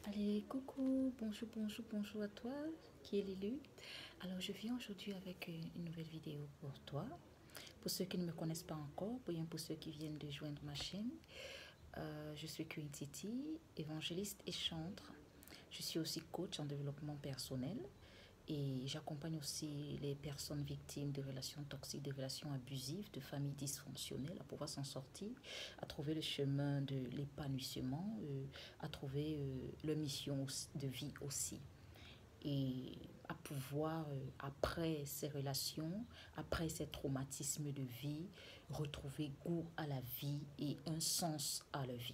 Allez, coucou, bonjour à toi qui est l'élu. Alors, je viens aujourd'hui avec une nouvelle vidéo pour toi. Pour ceux qui ne me connaissent pas encore, ou bien pour ceux qui viennent de joindre ma chaîne, je suis Queen Titi, évangéliste et chantre. Je suis aussi coach en développement personnel et j'accompagne aussi les personnes victimes de relations toxiques, de relations abusives, de familles dysfonctionnelles à pouvoir s'en sortir, à trouver le chemin de l'épanouissement, à trouver leur mission de vie aussi. Et à pouvoir, après ces relations, après ces traumatismes de vie, retrouver goût à la vie et un sens à la vie.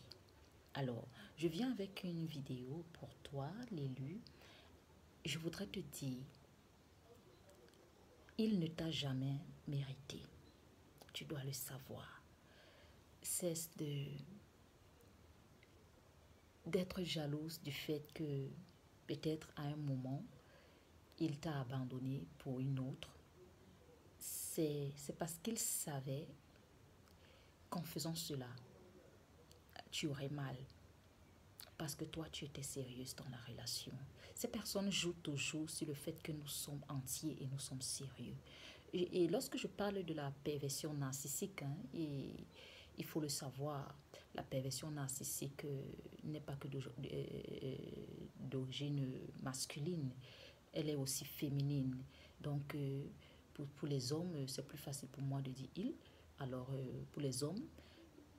Alors, je viens avec une vidéo pour toi, l'élu. Je voudrais te dire, il ne t'a jamais mérité. Tu dois le savoir. Cesse d'être jalouse du fait que peut-être à un moment, il t'a abandonné pour une autre. C'est parce qu'il savait qu'en faisant cela, tu aurais mal. Parce que toi, tu étais sérieuse dans la relation. Ces personnes jouent toujours sur le fait que nous sommes entiers et nous sommes sérieux. Et lorsque je parle de la perversion narcissique, et il faut le savoir, la perversion narcissique n'est pas que d'origine masculine, elle est aussi féminine. Donc, pour les hommes, c'est plus facile pour moi de dire il. Alors, pour les hommes,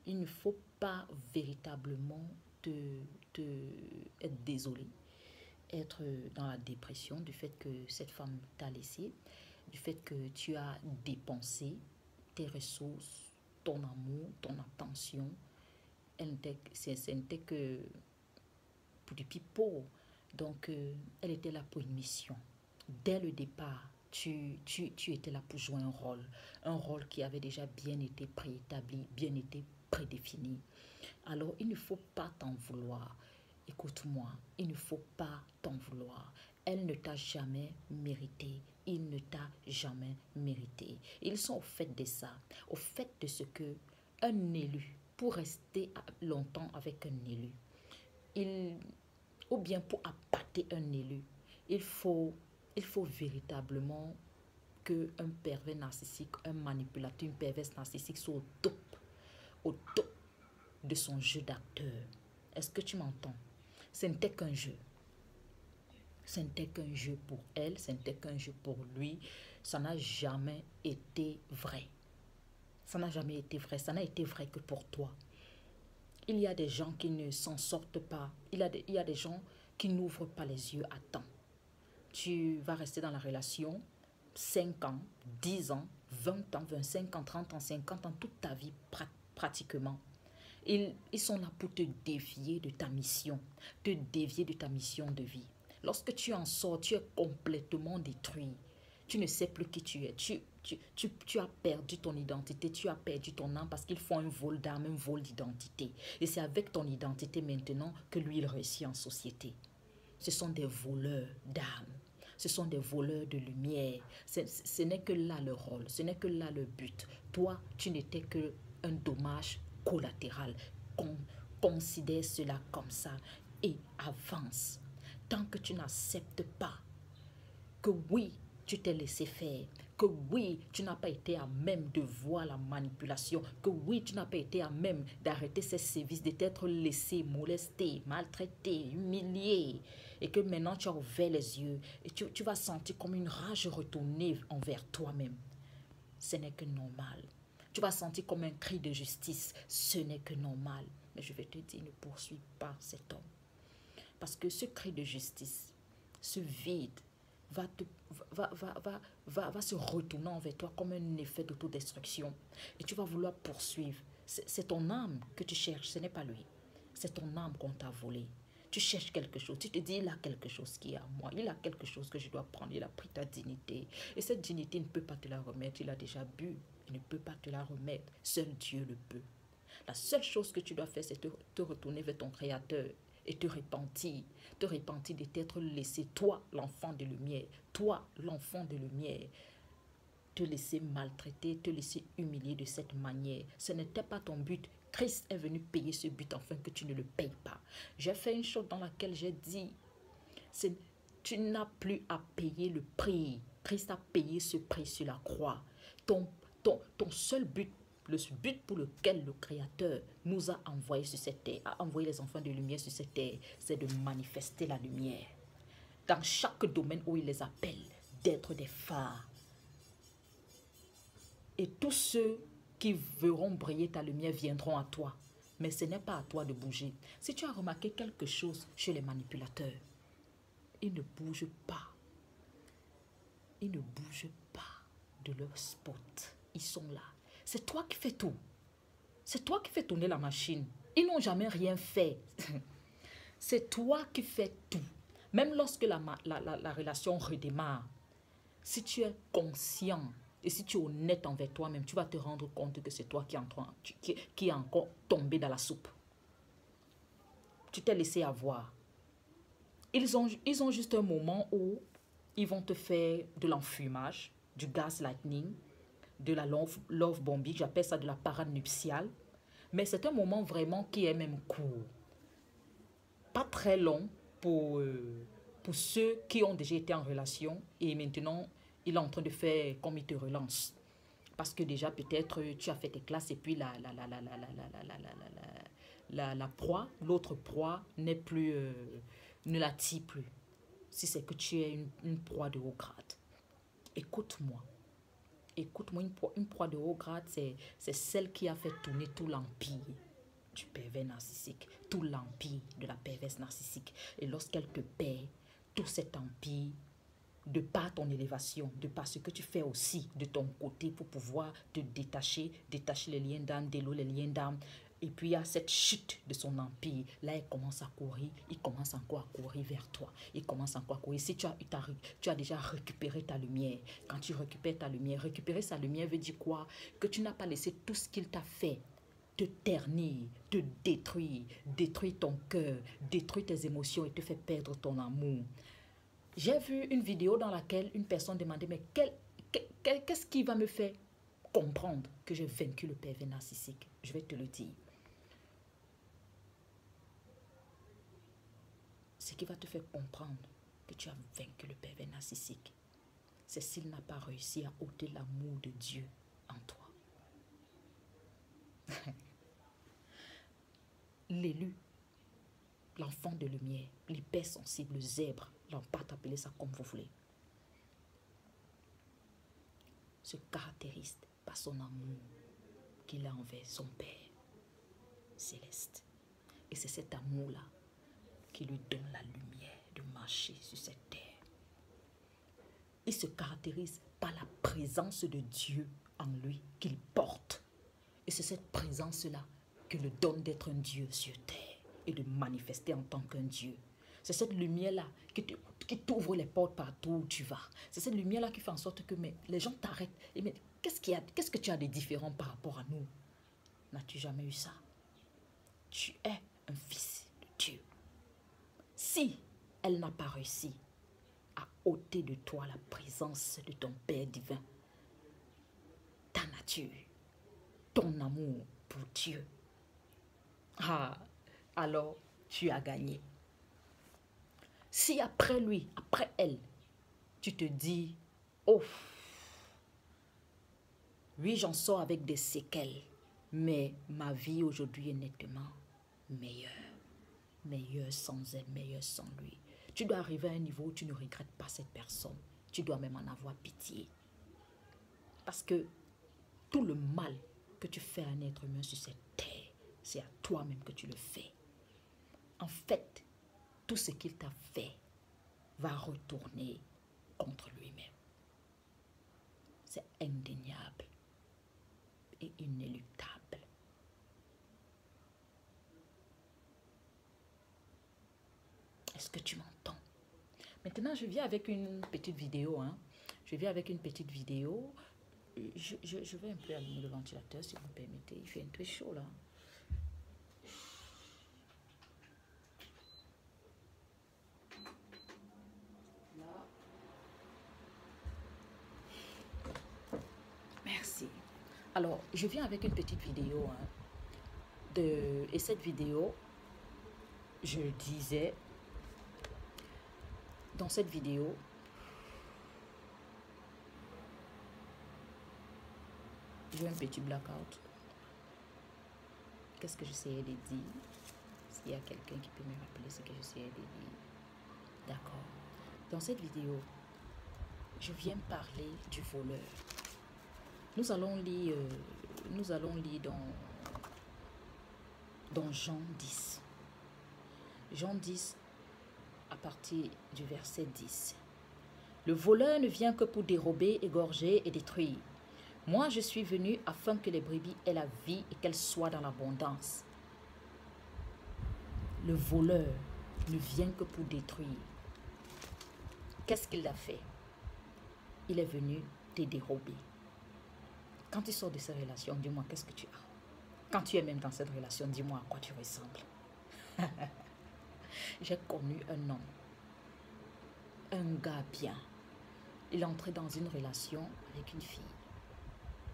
il ne faut pas véritablement te être désolé, être dans la dépression du fait que cette femme t'a laissé, du fait que tu as dépensé tes ressources, ton amour, ton attention. Ce n'était que pour du pipeau. Donc, elle était là pour une mission. Dès le départ, tu étais là pour jouer un rôle qui avait déjà bien été préétabli, bien été prédéfini. Alors, il ne faut pas t'en vouloir. Écoute-moi, il ne faut pas t'en vouloir. Elle ne t'a jamais mérité. Il ne t'a jamais mérité. Ils sont au fait de ça, au fait de ce que un élu, pour rester longtemps avec un élu, il, ou bien pour appâter un élu, il faut, il faut véritablement qu'un pervers narcissique, un manipulateur, une perverse narcissique soit au top de son jeu d'acteur. Est-ce que tu m'entends? Ce n'était qu'un jeu. Ce n'était qu'un jeu pour elle, ce n'était qu'un jeu pour lui. Ça n'a jamais été vrai. Ça n'a jamais été vrai. Ça n'a été vrai que pour toi. Il y a des gens qui ne s'en sortent pas. Il y a des gens qui n'ouvrent pas les yeux à temps. Tu vas rester dans la relation 5 ans, 10 ans, 20 ans, 25 ans, 30 ans, 50 ans, toute ta vie pratiquement. Ils sont là pour te dévier de ta mission, te dévier de ta mission de vie. Lorsque tu en sors, tu es complètement détruit. Tu ne sais plus qui tu es. Tu as perdu ton identité, tu as perdu ton âme parce qu'ils font un vol d'âme, un vol d'identité. Et c'est avec ton identité maintenant que lui, il réussit en société. Ce sont des voleurs d'âme. Ce sont des voleurs de lumière. Ce n'est que là le rôle, ce n'est que là le but. Toi, tu n'étais que un dommage collatéral. Considère cela comme ça et avance. Tant que tu n'acceptes pas que oui, tu t'es laissé faire, que oui, tu n'as pas été à même de voir la manipulation, que oui, tu n'as pas été à même d'arrêter ces sévices, de t'être laissé molester, maltraité, humilié, et que maintenant tu as ouvert les yeux et tu vas sentir comme une rage retourner envers toi-même. Ce n'est que normal. Tu vas sentir comme un cri de justice. Ce n'est que normal. Mais je vais te dire, ne poursuis pas cet homme. Parce que ce cri de justice, ce vide, va, te, va se retourner envers toi comme un effet d'autodestruction. Et tu vas vouloir poursuivre. C'est ton âme que tu cherches, ce n'est pas lui. C'est ton âme qu'on t'a volé. Tu cherches quelque chose, tu te dis, il a quelque chose qui est à moi, il a quelque chose que je dois prendre, il a pris ta dignité. Et cette dignité, il ne peut pas te la remettre, il a déjà bu, il ne peut pas te la remettre, seul Dieu le peut. La seule chose que tu dois faire, c'est te retourner vers ton Créateur et te repentir de t'être laissé, toi, l'enfant de lumière, toi, l'enfant de lumière, te laisser maltraiter, te laisser humilier de cette manière. Ce n'était pas ton but. Christ est venu payer ce but afin que tu ne le payes pas. J'ai fait une chose dans laquelle j'ai dit, tu n'as plus à payer le prix. Christ a payé ce prix sur la croix. Ton seul but, le but pour lequel le Créateur nous a envoyés sur cette terre, a envoyé les enfants de lumière sur cette terre, c'est de manifester la lumière. Dans chaque domaine où il les appelle, d'être des phares. Et tous ceux qui verront briller ta lumière viendront à toi. Mais ce n'est pas à toi de bouger. Si tu as remarqué quelque chose chez les manipulateurs, ils ne bougent pas. Ils ne bougent pas de leur spot. Ils sont là. C'est toi qui fais tout. C'est toi qui fais tourner la machine. Ils n'ont jamais rien fait. C'est toi qui fais tout. Même lorsque la relation redémarre, si tu es conscient et si tu es honnête envers toi-même, tu vas te rendre compte que c'est toi qui est encore tombé dans la soupe. Tu t'es laissé avoir. Ils ont juste un moment où ils vont te faire de l'enfumage, du gaslighting, de la love bombing, j'appelle ça de la parade nuptiale. Mais c'est un moment vraiment qui est même court. Pas très long pour ceux qui ont déjà été en relation et maintenant il est en train de faire comme il te relance. Parce que déjà peut-être tu as fait tes classes et puis la proie, l'autre proie n'est plus, ne l'attire plus. Si c'est que tu es une proie de haut grade. Écoute-moi. Écoute-moi, une proie de haut grade, c'est celle qui a fait tourner tout l'empire du pervers narcissique, tout l'empire de la perverse narcissique. Et lorsqu'elle te perd, tout cet empire, de par ton élévation, de par ce que tu fais aussi de ton côté pour pouvoir te détacher les liens d'âme, délouer les liens d'âme. Et puis il y a cette chute de son empire. Là, il commence à courir. Il commence encore à courir vers toi. Il commence encore à courir. Si tu as déjà récupéré ta lumière. Quand tu récupères ta lumière, récupérer sa lumière veut dire quoi? Que tu n'as pas laissé tout ce qu'il t'a fait te ternir, te détruire, détruire ton cœur, détruire tes émotions et te fait perdre ton amour. J'ai vu une vidéo dans laquelle une personne demandait, mais qu'est-ce qui va me faire comprendre que j'ai vaincu le pervers narcissique? Je vais te le dire. Ce qui va te faire comprendre que tu as vaincu le pervers narcissique, c'est s'il n'a pas réussi à ôter l'amour de Dieu en toi. L'élu, l'enfant de lumière, l'hypersensible, le zèbre, l'empâte, appelez ça comme vous voulez, se caractérise par son amour qu'il a envers son Père céleste. Et c'est cet amour-là qui lui donne la lumière de marcher sur cette terre. Il se caractérise par la présence de Dieu en lui qu'il porte. Et c'est cette présence-là qui le donne d'être un Dieu sur terre et de manifester en tant qu'un Dieu. C'est cette lumière-là qui t'ouvre les portes partout où tu vas. C'est cette lumière-là qui fait en sorte que les gens t'arrêtent. Et mais qu'est-ce que tu as de différent par rapport à nous? N'as-tu jamais eu ça? Tu es un fils de Dieu. Si elle n'a pas réussi à ôter de toi la présence de ton Père divin, ta nature, ton amour pour Dieu, alors tu as gagné. Si après lui, après elle, tu te dis, oh, oui, j'en sors avec des séquelles, mais ma vie aujourd'hui est nettement meilleure. Meilleure sans elle, meilleure sans lui. Tu dois arriver à un niveau où tu ne regrettes pas cette personne. Tu dois même en avoir pitié. Parce que tout le mal que tu fais à un être humain sur cette terre, c'est à toi-même que tu le fais. En fait, tout ce qu'il t'a fait va retourner contre lui-même. C'est indéniable et inéluctable. Est-ce que tu m'entends? Maintenant, je viens avec une petite vidéo. Je viens avec une petite vidéo. Je vais un peu allumer le ventilateur, si vous me permettez. Il fait un peu chaud, là. Merci. Alors, je viens avec une petite vidéo. Et cette vidéo, je disais, dans cette vidéo, j'ai un petit blackout. Qu'est-ce que j'essayais de dire? S'il y a quelqu'un qui peut me rappeler ce que j'essayais de dire. D'accord. Dans cette vidéo, je viens parler du voleur. Nous allons lire dans Jean 10. Jean 10, à partir du verset 10. Le voleur ne vient que pour dérober, égorger et détruire. Moi, je suis venu afin que les brebis aient la vie et qu'elles soient dans l'abondance. Le voleur ne vient que pour détruire. Qu'est-ce qu'il a fait? Il est venu te dérober. Quand tu sors de cette relation, dis-moi, qu'est-ce que tu as? Quand tu es même dans cette relation, dis-moi à quoi tu ressembles. J'ai connu un homme, un gars bien. Il est entré dans une relation avec une fille.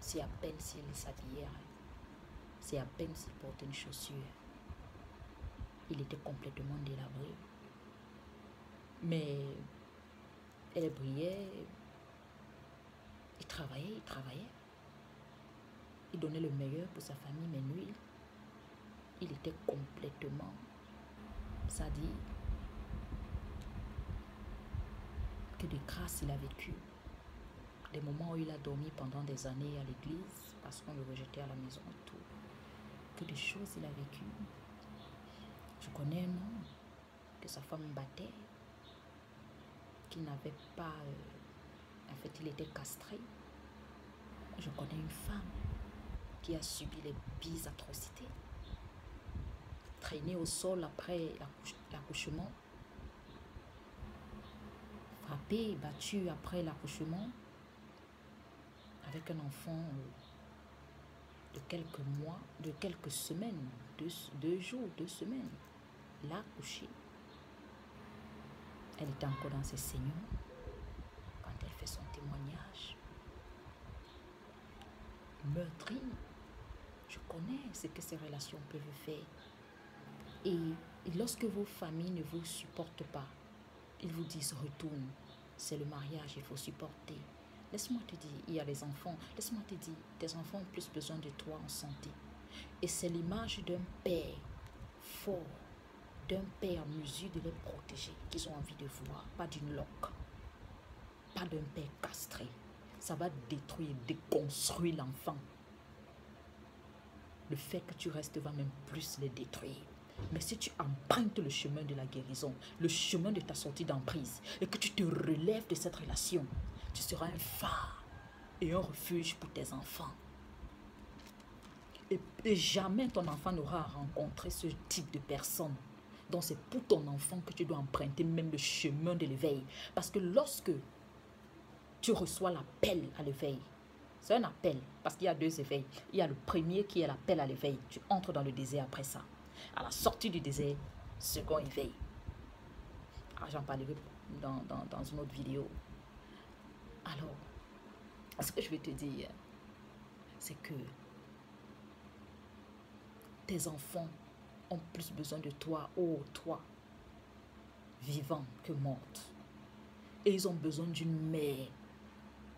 C'est à peine s'il s'habillait. C'est à peine s'il portait une chaussure. Il était complètement délabré. Mais elle brillait. Il travaillait. Il donnait le meilleur pour sa famille, mais lui, il était complètement, ça dit, que de grâce il a vécu. Des moments où il a dormi pendant des années à l'église, parce qu'on le rejetait à la maison et tout. Que des choses il a vécu. Je connais un homme que sa femme battait, qui n'avait pas, en fait il était castré. Je connais une femme qui a subi les pires atrocités. Traînée au sol après l'accouchement. Frappée, battue après l'accouchement. Avec un enfant de quelques mois, de quelques semaines, 2 jours, 2 semaines. L'a accouchée. Elle était encore dans ses saignants quand elle fait son témoignage. Meurtrie. Je connais ce que ces relations peuvent faire. Et lorsque vos familles ne vous supportent pas, ils vous disent retourne. C'est le mariage, il faut supporter. Laisse-moi te dire, il y a les enfants. Laisse-moi te dire, tes enfants ont plus besoin de toi en santé. Et c'est l'image d'un père fort, d'un père en mesure de les protéger, qu'ils ont envie de voir, pas d'une loque, pas d'un père castré. Ça va détruire, déconstruire l'enfant. Le fait que tu restes va même plus les détruire. Mais si tu empruntes le chemin de la guérison, le chemin de ta sortie d'emprise, et que tu te relèves de cette relation, tu seras un phare et un refuge pour tes enfants. Et jamais ton enfant n'aura rencontré ce type de personne. Donc c'est pour ton enfant que tu dois emprunter même le chemin de l'éveil. Parce que lorsque tu reçois l'appel à l'éveil, c'est un appel, parce qu'il y a 2 éveils. Il y a le premier qui est l'appel à l'éveil. Tu entres dans le désert après ça. À la sortie du désert, second éveil. Alors j'en parlerai dans une autre vidéo. Alors, ce que je vais te dire, c'est que tes enfants ont plus besoin de toi, oh toi, vivant que morte. Et ils ont besoin d'une mère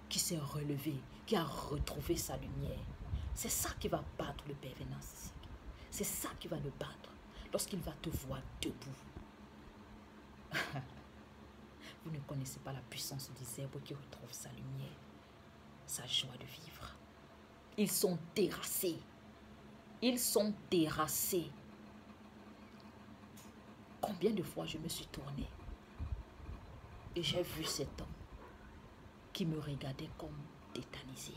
qui s'est relevée, qui a retrouvé sa lumière. C'est ça qui va battre le pervers narcissique. C'est ça qui va le battre lorsqu'il va te voir debout. Vous ne connaissez pas la puissance des herbes qui retrouvent sa lumière, sa joie de vivre. Ils sont terrassés. Ils sont terrassés. Combien de fois je me suis tournée et j'ai vu cet homme qui me regardait comme tétanisé.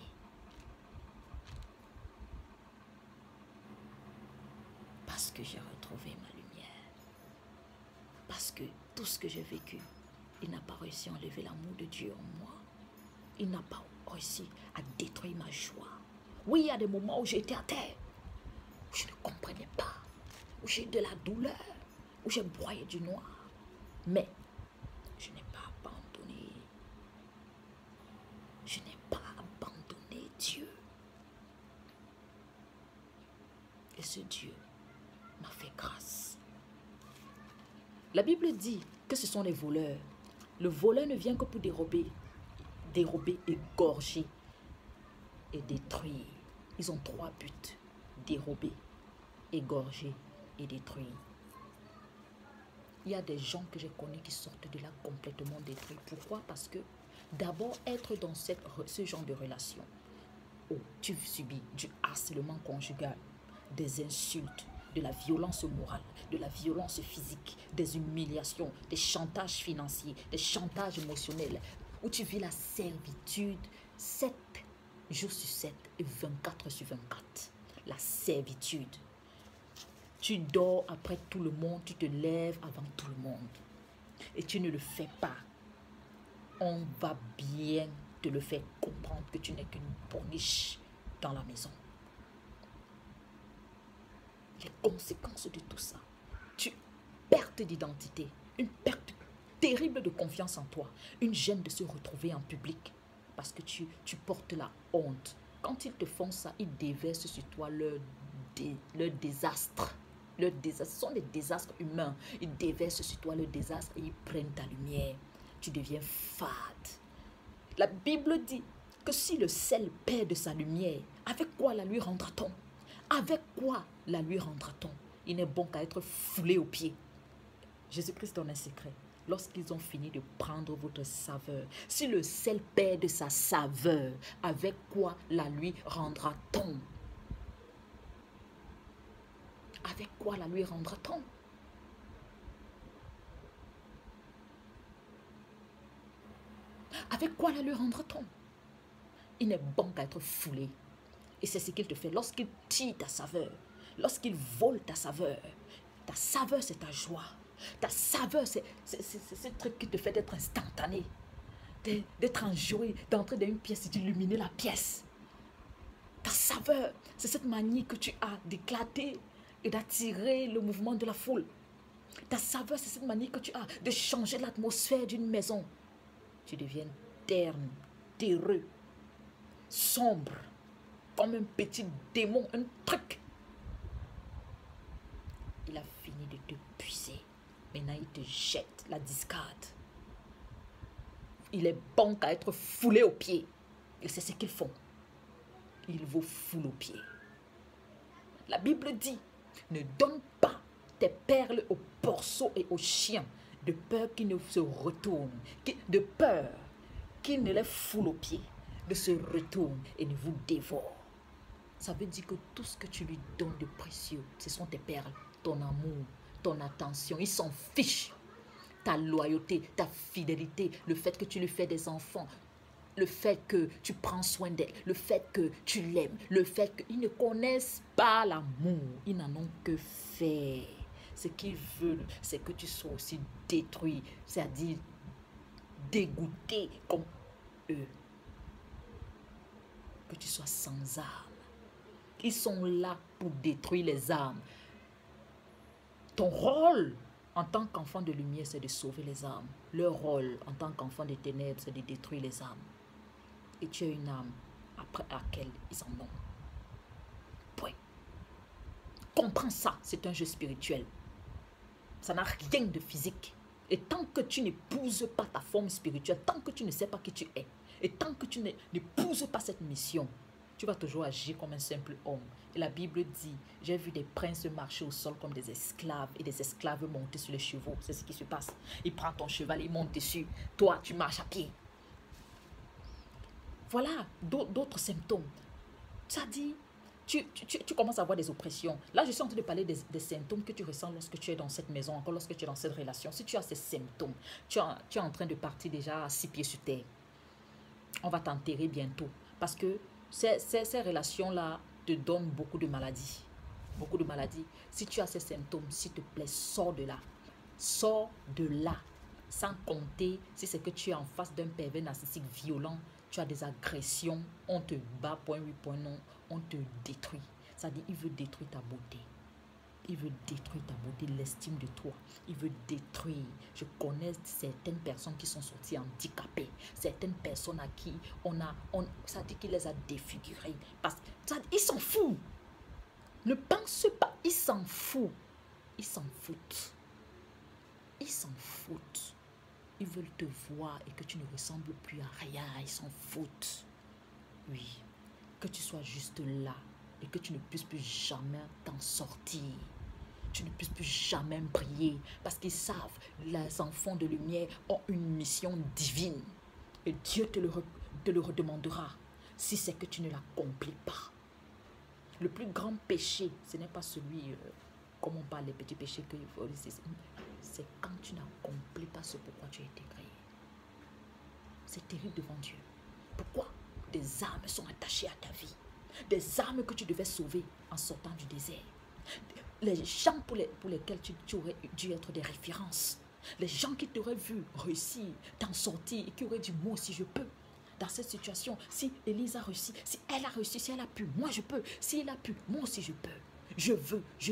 Parce que j'ai retrouvé ma lumière. Parce que tout ce que j'ai vécu, il n'a pas réussi à enlever l'amour de Dieu en moi. Il n'a pas réussi à détruire ma joie. Oui, il y a des moments où j'étais à terre, où je ne comprenais pas, où j'ai de la douleur, où j'ai broyé du noir. Mais je n'ai pas abandonné. Je n'ai pas abandonné Dieu. Et ce Dieu La Bible dit que ce sont les voleurs. Le voleur ne vient que pour dérober, égorger et détruire. Ils ont 3 buts. Dérober, égorger et détruire. Il y a des gens que je connais qui sortent de là complètement détruits. Pourquoi? Parce que d'abord, être dans ce genre de relation où tu subis du harcèlement conjugal, des insultes, de la violence morale, de la violence physique, des humiliations, des chantages financiers, des chantages émotionnels, où tu vis la servitude 7 jours sur 7 et 24 sur 24. La servitude. Tu dors après tout le monde, tu te lèves avant tout le monde. Et tu ne le fais pas. On va bien te le faire comprendre que tu n'es qu'une boniche dans la maison. Les conséquences de tout ça. Perte d'identité, une perte terrible de confiance en toi, une gêne de se retrouver en public parce que tu portes la honte. Quand ils te font ça, ils déversent sur toi leur désastre. Ce sont des désastres humains. Ils déversent sur toi le désastre et ils prennent ta lumière. Tu deviens fade. La Bible dit que si le sel perd de sa lumière, avec quoi la lui rendra-t-on? Avec quoi la lui rendra-t-on? Il n'est bon qu'à être foulé aux pieds. Jésus-Christ donne un secret. Lorsqu'ils ont fini de prendre votre saveur, si le sel perd de sa saveur, avec quoi la lui rendra-t-on? Avec quoi la lui rendra-t-on? Avec quoi la lui rendra-t-on? Il n'est bon qu'à être foulé. Et c'est ce qu'il te fait. Lorsqu'il tire ta saveur, lorsqu'il vole ta saveur c'est ta joie. Ta saveur, c'est ce truc qui te fait d'être instantané, d'être enjoué, d'entrer dans une pièce et d'illuminer la pièce. Ta saveur, c'est cette manie que tu as d'éclater et d'attirer le mouvement de la foule. Ta saveur, c'est cette manie que tu as de changer l'atmosphère d'une maison. Tu deviens terne, terreux, sombre, comme un petit démon, un truc. Il a fini de te puiser. Maintenant, il te jette la discade. Il est bon qu'à être foulé aux pieds. Et c'est ce qu'ils font. Ils vous foulent aux pieds. La Bible dit, ne donne pas tes perles aux porceaux et aux chiens, de peur qu'ils ne se retournent, de peur qu'ils ne les foulent aux pieds, de se retournent et ne vous dévorent. Ça veut dire que tout ce que tu lui donnes de précieux, ce sont tes perles, ton amour, ton attention. Il s'en fiche. Ta loyauté, ta fidélité, le fait que tu lui fais des enfants, le fait que tu prends soin d'elle, le fait que tu l'aimes, le fait qu'ils ne connaissent pas l'amour. Ils n'en ont que faire. Ce qu'ils veulent, c'est que tu sois aussi détruit, c'est-à-dire dégoûté comme eux. Que tu sois sans âme. Ils sont là pour détruire les âmes. Ton rôle en tant qu'enfant de lumière, c'est de sauver les âmes. Leur rôle en tant qu'enfant des ténèbres, c'est de détruire les âmes. Et tu as une âme après laquelle ils en ont. Point. Comprends ça, c'est un jeu spirituel. Ça n'a rien de physique. Et tant que tu n'épouses pas ta forme spirituelle, tant que tu ne sais pas qui tu es, et tant que tu n'épouses pas cette mission, tu vas toujours agir comme un simple homme. Et la Bible dit, j'ai vu des princes marcher au sol comme des esclaves et des esclaves monter sur les chevaux. C'est ce qui se passe. Il prend ton cheval, il monte dessus. Toi, tu marches à pied. Voilà d'autres symptômes. Ça dit, tu commences à avoir des oppressions. Là, je suis en train de parler des symptômes que tu ressens lorsque tu es dans cette maison, encore lorsque tu es dans cette relation. Si tu as ces symptômes, tu es en train de partir déjà à 6 pieds sur terre. On va t'enterrer bientôt. Parce que ces relations-là te donnent beaucoup de maladies. Beaucoup de maladies. Si tu as ces symptômes, s'il te plaît, sors de là. Sors de là. Sans compter si c'est que tu es en face d'un pervers narcissique violent, tu as des agressions, on te bat, point oui, point non, on te détruit. Ça dit, il veut détruire ta beauté. Il veut détruire ta beauté, l'estime de toi. Il veut détruire. Je connais certaines personnes qui sont sorties handicapées. Certaines personnes à qui ça dit qu'il les a défigurées. Parce que ils s'en foutent. Ne pense pas, ils s'en foutent. Ils s'en foutent. Ils s'en foutent. Ils veulent te voir et que tu ne ressembles plus à rien. Ils s'en foutent. Oui. Que tu sois juste là et que tu ne puisses plus jamais t'en sortir. Tu ne puisses plus jamais briller parce qu'ils savent, les enfants de lumière ont une mission divine. Et Dieu te le redemandera si c'est que tu ne l'accomplis pas. Le plus grand péché, ce n'est pas celui, comme on parle des petits péchés, c'est quand tu n'accomplis pas ce pourquoi tu as été créé. C'est terrible devant Dieu. Pourquoi? Des âmes sont attachées à ta vie. Des âmes que tu devais sauver en sortant du désert. Les gens pour lesquels tu aurais dû être des références. Les gens qui t'auraient vu réussir, t'en sortir et qui auraient dit moi aussi je peux. Dans cette situation, si Élise a réussi, si elle a réussi, si elle a pu, moi je peux. Si il a pu, moi aussi je peux. Je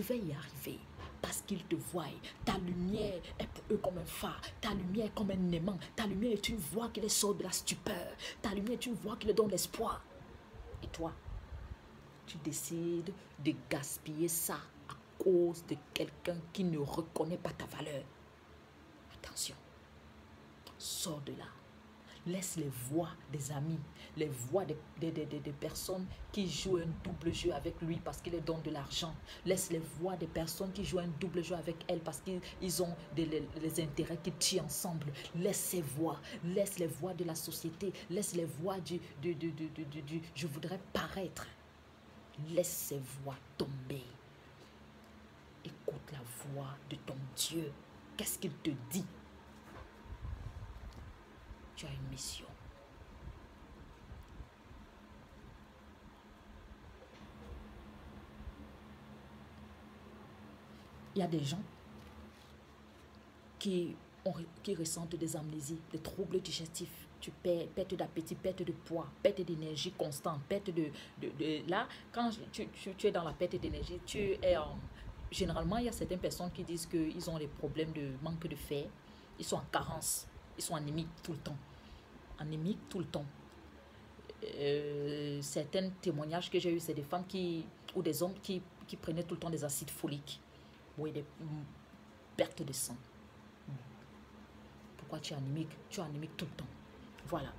vais y arriver. Parce qu'ils te voient. Ta lumière est pour eux comme un phare. Ta lumière est comme un aimant. Ta lumière est une voix qui les sort de la stupeur. Ta lumière est une voix qui leur donne l'espoir. Et toi, tu décides de gaspiller ça à cause de quelqu'un qui ne reconnaît pas ta valeur. Attention, sors de là. Laisse les voix des amis, les voix des personnes qui jouent un double jeu avec lui parce qu'il leur donne de l'argent. Laisse les voix des personnes qui jouent un double jeu avec elle parce qu'ils ont les intérêts qui tirent ensemble. Laisse ces voix, laisse les voix de la société, laisse les voix du je voudrais paraître. Laisse ces voix tomber. Écoute la voix de ton Dieu. Qu'est-ce qu'il te dit? Tu as une mission. Il y a des gens qui ressentent des amnésies, des troubles digestifs. Tu perds, perte d'appétit, perte de poids, perte d'énergie constante, perte Là, quand tu es dans la perte d'énergie, tu es en... Généralement, il y a certaines personnes qui disent qu'ils ont des problèmes de manque de fer. Ils sont en carence. Ils sont anémiques tout le temps. Anémiques tout le temps. Certains témoignages que j'ai eu, c'est des femmes ou des hommes qui prenaient tout le temps des acides foliques. Oui, des pertes de sang. Pourquoi tu es anémique? Tu es anémique tout le temps. Voilà.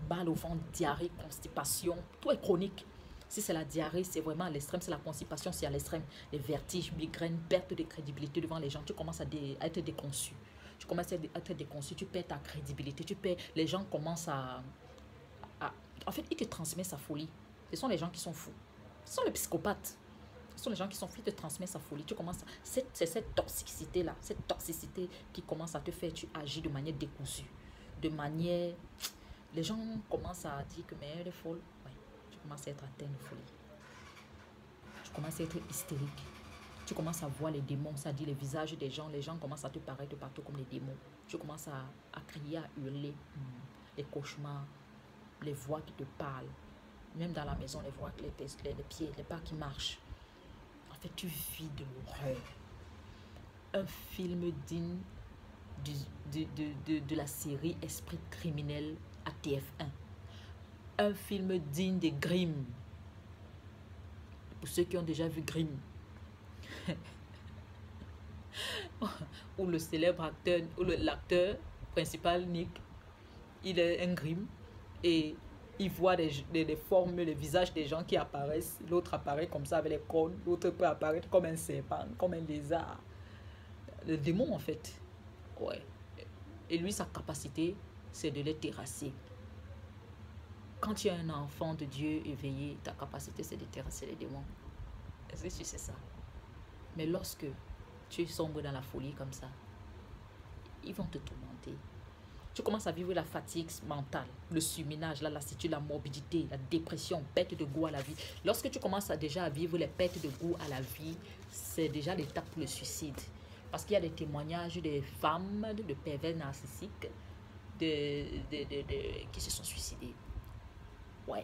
Mal au ventre, diarrhée, constipation, tout est chronique. Si c'est la diarrhée, c'est vraiment à l'extrême. C'est la constipation, c'est à l'extrême. Les vertiges, migraines, perte de crédibilité devant les gens. Tu commences à être déconçu. Tu commences à être déconçu. Tu perds ta crédibilité. Les gens commencent à... En fait, ils te transmettent sa folie. Ce sont les gens qui sont fous. Ce sont les psychopathes. Ce sont les gens qui sont fous, ils te transmettent sa folie. Tu commences... C'est cette toxicité-là. Cette toxicité qui commence à te faire... Tu agis de manière décousue. De manière... Les gens commencent à dire que mais elle est folle. Ouais. Tu commences à être atteint de folie. Tu commences à être hystérique. Tu commences à voir les démons, ça dit les visages des gens. Les gens commencent à te paraître partout comme des démons. Tu commences à crier, à hurler. Les cauchemars, les voix qui te parlent. Même dans la maison, les voix, les pieds, les pas qui marchent. En fait, tu vis de l'horreur. Un film digne de la série Esprit criminel à TF1. Un film digne de Grimm. Pour ceux qui ont déjà vu Grimm. Où le célèbre acteur, ou l'acteur principal, Nick, il est un Grimm et il voit des formes, les visages des gens qui apparaissent. L'autre apparaît comme ça avec les cornes, l'autre peut apparaître comme un serpent, comme un lézard. Le démon en fait. Ouais. Et lui, sa capacité, c'est de les terrasser. Quand tu es un enfant de Dieu éveillé, ta capacité, c'est de terrasser les démons. Est-ce que tu sais ça? Mais lorsque tu sombres dans la folie comme ça, ils vont te tourmenter. Tu commences à vivre la fatigue mentale, le surménage, la lassitude, la morbidité, la dépression, perte de goût à la vie. Lorsque tu commences déjà à vivre les pertes de goût à la vie, c'est déjà l'étape pour le suicide. Parce qu'il y a des témoignages de femmes, de pervers narcissiques, qui se sont suicidés. Ouais.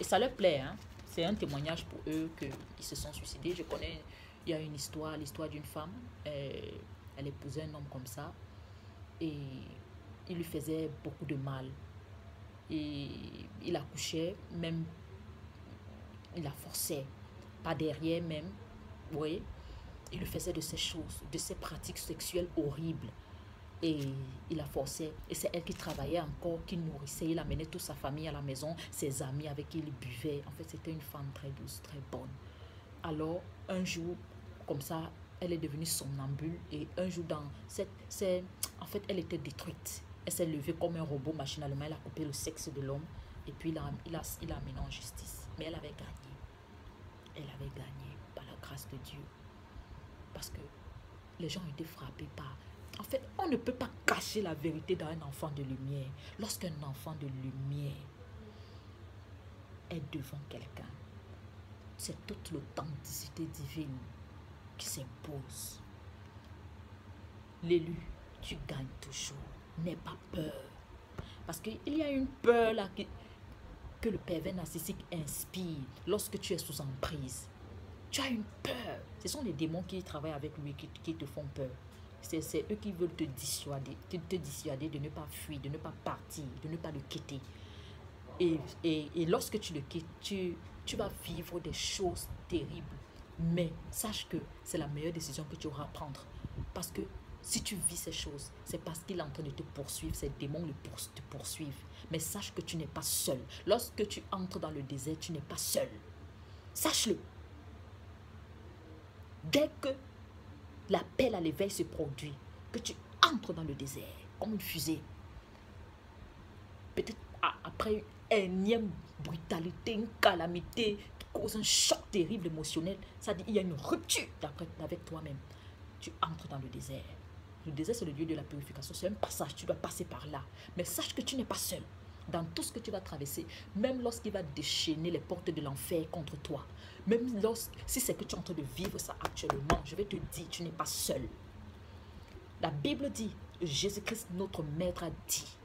Et ça leur plaît, hein. C'est un témoignage pour eux qu'ils se sont suicidés. Je connais, il y a une histoire, l'histoire d'une femme. Elle épousait un homme comme ça. Et il lui faisait beaucoup de mal. Et il accouchait, même, il la forçait. Pas derrière même. Oui. Il lui faisait de ces choses, de ces pratiques sexuelles horribles. Et il la forçait. Et c'est elle qui travaillait encore, qui nourrissait. Il amenait toute sa famille à la maison, ses amis avec qui il buvait. En fait, c'était une femme très douce, très bonne. Alors, un jour, comme ça, elle est devenue somnambule. Et un jour, en fait, elle était détruite. Elle s'est levée comme un robot machinalement. Elle a coupé le sexe de l'homme. Et puis, il a amené en justice. Mais elle avait gagné. Elle avait gagné par la grâce de Dieu. Parce que les gens étaient frappés par... En fait, on ne peut pas cacher la vérité dans un enfant de lumière. Lorsqu'un enfant de lumière est devant quelqu'un, c'est toute l'authenticité divine qui s'impose. L'élu, tu gagnes toujours. N'aie pas peur. Parce qu'il y a une peur là que le pervers narcissique inspire lorsque tu es sous emprise. Tu as une peur. Ce sont les démons qui travaillent avec lui, qui te font peur. C'est eux qui veulent te dissuader de ne pas fuir, de ne pas partir, de ne pas le quitter. Et lorsque tu le quittes, tu vas vivre des choses terribles. Mais sache que c'est la meilleure décision que tu auras à prendre. Parce que si tu vis ces choses, c'est parce qu'il est en train de te poursuivre. Ces démons te poursuivent. Mais sache que tu n'es pas seul. Lorsque tu entres dans le désert, tu n'es pas seul. Sache-le. Dès que l'appel à l'éveil se produit, que tu entres dans le désert comme une fusée, peut-être après une énième brutalité, une calamité qui cause un choc terrible émotionnel, ça dit il y a une rupture avec toi-même. Tu entres dans le désert. Le désert, c'est le lieu de la purification. C'est un passage, tu dois passer par là. Mais sache que tu n'es pas seul. Dans tout ce que tu vas traverser, même lorsqu'il va déchaîner les portes de l'enfer contre toi, même si c'est que tu es en train de vivre ça actuellement, je vais te dire, tu n'es pas seul. La Bible dit, Jésus-Christ, notre Maître, a dit,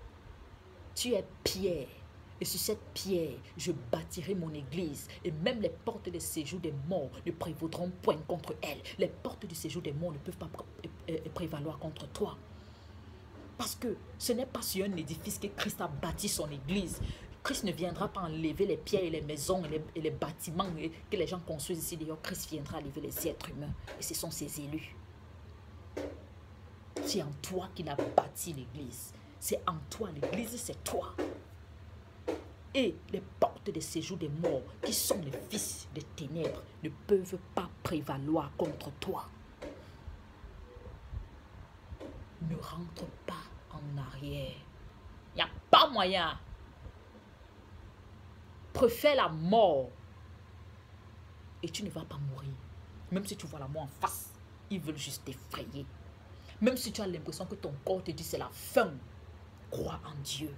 tu es pierre, et sur cette pierre, je bâtirai mon église, et même les portes des séjours des morts ne prévaudront point contre elle. Les portes du séjour des morts ne peuvent pas prévaloir contre toi. Parce que ce n'est pas sur un édifice que Christ a bâti son église. Christ ne viendra pas enlever les pierres et les maisons et les bâtiments que les gens construisent ici. D'ailleurs, Christ viendra enlever les êtres humains. Et ce sont ses élus. C'est en toi qu'il a bâti l'église. C'est en toi, l'église, c'est toi. Et les portes des séjours des morts, qui sont les fils des ténèbres, ne peuvent pas prévaloir contre toi. Ne rentre pas en arrière. Il n'y a pas moyen. Préfère la mort. Et tu ne vas pas mourir. Même si tu vois la mort en face, ils veulent juste t'effrayer. Même si tu as l'impression que ton corps te dit c'est la fin, crois en Dieu.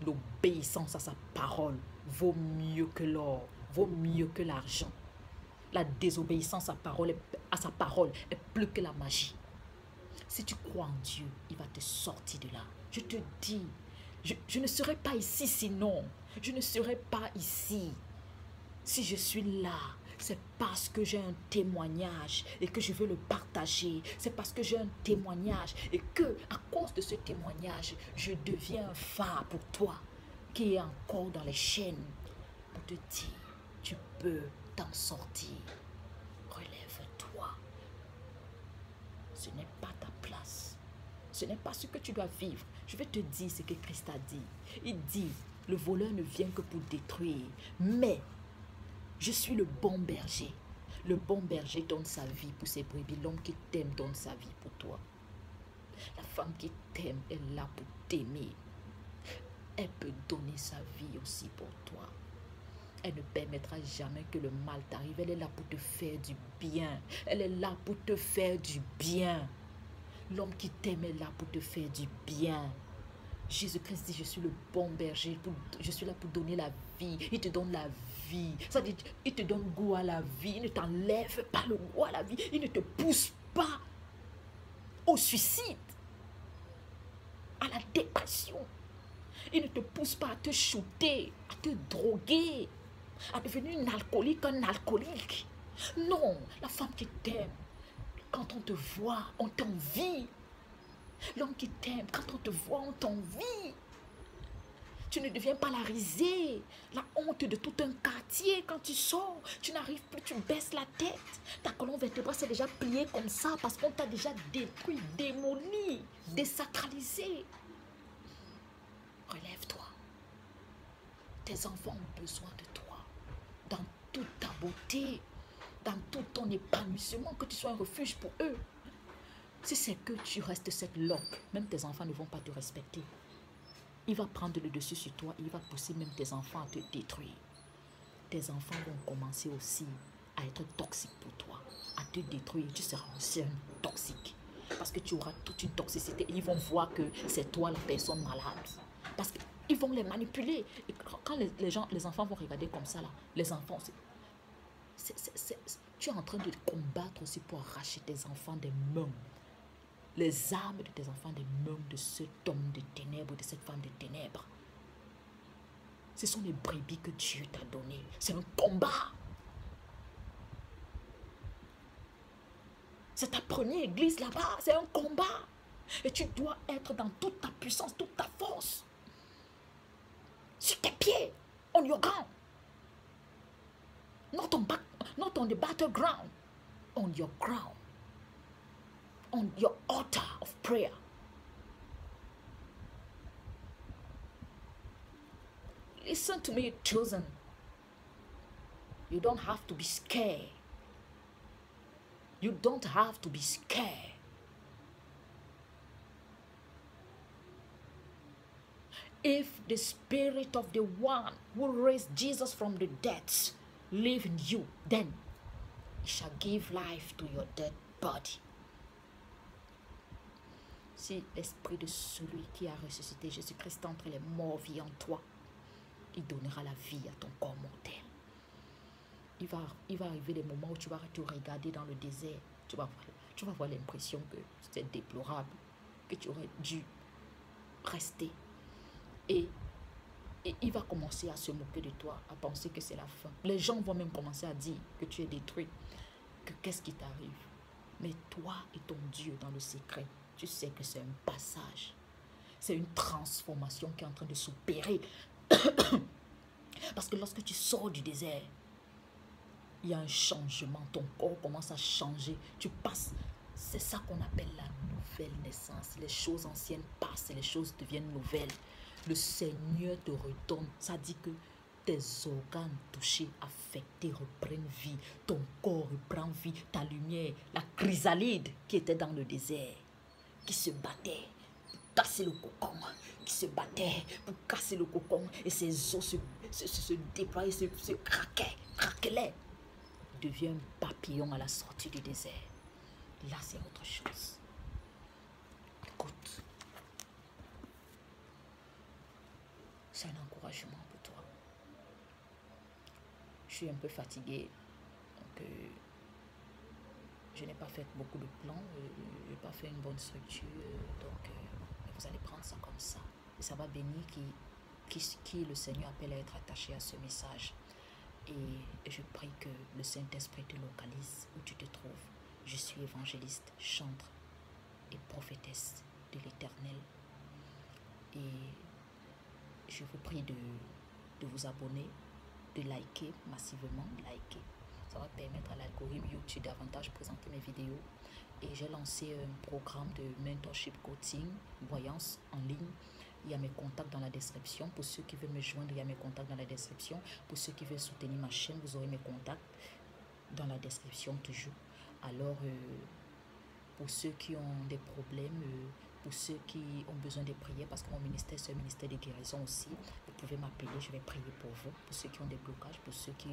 L'obéissance à sa parole vaut mieux que l'or, vaut mieux que l'argent. La désobéissance à sa parole est plus que la magie. Si tu crois en Dieu, il va te sortir de là. Je te dis, je ne serai pas ici sinon. Je ne serai pas ici. Si je suis là, c'est parce que j'ai un témoignage et que je veux le partager. C'est parce que j'ai un témoignage et que, à cause de ce témoignage, je deviens un phare pour toi qui est encore dans les chaînes pour te dire, tu peux t'en sortir. Relève-toi. Ce n'est pas ta place. Ce n'est pas ce que tu dois vivre. Je vais te dire ce que Christ a dit. Il dit, le voleur ne vient que pour détruire. Mais, je suis le bon berger. Le bon berger donne sa vie pour ses brebis. L'homme qui t'aime donne sa vie pour toi. La femme qui t'aime est là pour t'aimer. Elle peut donner sa vie aussi pour toi. Elle ne permettra jamais que le mal t'arrive. Elle est là pour te faire du bien. Elle est là pour te faire du bien. L'homme qui t'aime est là pour te faire du bien. Jésus-Christ dit, je suis le bon berger. Je suis là pour donner la vie. Il te donne la vie. Ça dit, il te donne goût à la vie. Il ne t'enlève pas le goût à la vie. Il ne te pousse pas au suicide, à la dépression. Il ne te pousse pas à te shooter, à te droguer, à devenir un alcoolique. Non, la femme qui t'aime, quand on te voit, on t'envie. L'homme qui t'aime, quand on te voit, on t'envie. Tu ne deviens pas la risée, la honte de tout un quartier. Quand tu sors, tu n'arrives plus, tu baisses la tête. Ta colonne vertébrale s'est déjà pliée comme ça parce qu'on t'a déjà détruit, démoli, désacralisé. Relève-toi. Tes enfants ont besoin de toi. Dans toute ta beauté, dans tout ton épanouissement, que tu sois un refuge pour eux. Si c'est que tu restes cette loque, même tes enfants ne vont pas te respecter. Il va prendre le dessus sur toi, il va pousser même tes enfants à te détruire. Tes enfants vont commencer aussi à être toxiques pour toi, à te détruire. Tu seras aussi un toxique. Parce que tu auras toute une toxicité et ils vont voir que c'est toi la personne malade. Parce qu'ils vont les manipuler. Et quand les enfants vont regarder comme ça, là, les enfants, tu es en train de combattre aussi pour arracher tes enfants des mains. Les âmes de tes enfants des mains de cet homme de ténèbres, de cette femme de ténèbres. Ce sont les brebis que Dieu t'a données. C'est un combat. C'est ta première église là-bas. C'est un combat. Et tu dois être dans toute ta puissance, toute ta force. Sur tes pieds, on your ground. Not on the battleground. On your ground. On your altar of prayer. Listen to me, chosen. You don't have to be scared. You don't have to be scared. If the spirit of the one who raised Jesus from the dead live in you, then it shall give life to your dead body. Si l'esprit de celui qui a ressuscité Jésus-Christ entre les morts vit en toi, il donnera la vie à ton corps mortel. Il va arriver des moments où tu vas te regarder dans le désert. Tu vas avoir l'impression que c'est déplorable, que tu aurais dû rester. Et il va commencer à se moquer de toi, à penser que c'est la fin. Les gens vont même commencer à dire que tu es détruit, que qu'est-ce qui t'arrive. Mais toi et ton Dieu dans le secret, tu sais que c'est un passage. C'est une transformation qui est en train de s'opérer. Parce que lorsque tu sors du désert, il y a un changement. Ton corps commence à changer. Tu passes. C'est ça qu'on appelle la nouvelle naissance. Les choses anciennes passent et les choses deviennent nouvelles. Le Seigneur te retourne. Ça dit que tes organes touchés, affectés reprennent vie. Ton corps reprend vie. Ta lumière, la chrysalide qui était dans le désert, qui se battait pour casser le cocon, qui se battait pour casser le cocon, et ses os se déployaient, se craquelaient, devient un papillon à la sortie du désert. Là, c'est autre chose. Écoute, c'est un encouragement pour toi. Je suis un peu fatiguée, donc je n'ai pas fait beaucoup de plans, je n'ai pas fait une bonne structure, donc vous allez prendre ça comme ça. Et ça va bénir qui le Seigneur appelle à être attaché à ce message. Et je prie que le Saint-Esprit te localise où tu te trouves. Je suis évangéliste, chantre et prophétesse de l'Éternel. Et je vous prie de vous abonner, de liker massivement, liker. Ça va permettre à l'algorithme YouTube davantage présenter mes vidéos. Et j'ai lancé un programme de mentorship coaching, voyance en ligne. Il y a mes contacts dans la description. Pour ceux qui veulent me joindre, il y a mes contacts dans la description. Pour ceux qui veulent soutenir ma chaîne, vous aurez mes contacts dans la description toujours. Alors, pour ceux qui ont des problèmes, pour ceux qui ont besoin de prier, parce que mon ministère, c'est un ministère de guérison aussi, vous pouvez m'appeler, je vais prier pour vous. Pour ceux qui ont des blocages, pour ceux qui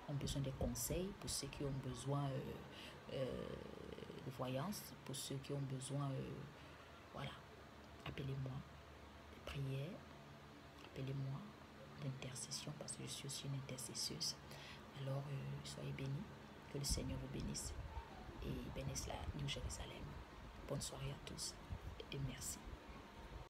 ont besoin de conseils, pour ceux qui ont besoin de voyance, pour ceux qui ont besoin, voilà, appelez-moi. Prière, appelez-moi d'intercession parce que je suis aussi une intercesseuse. Alors, soyez bénis, que le Seigneur vous bénisse et bénisse la New Jérusalem. Bonne soirée à tous et merci.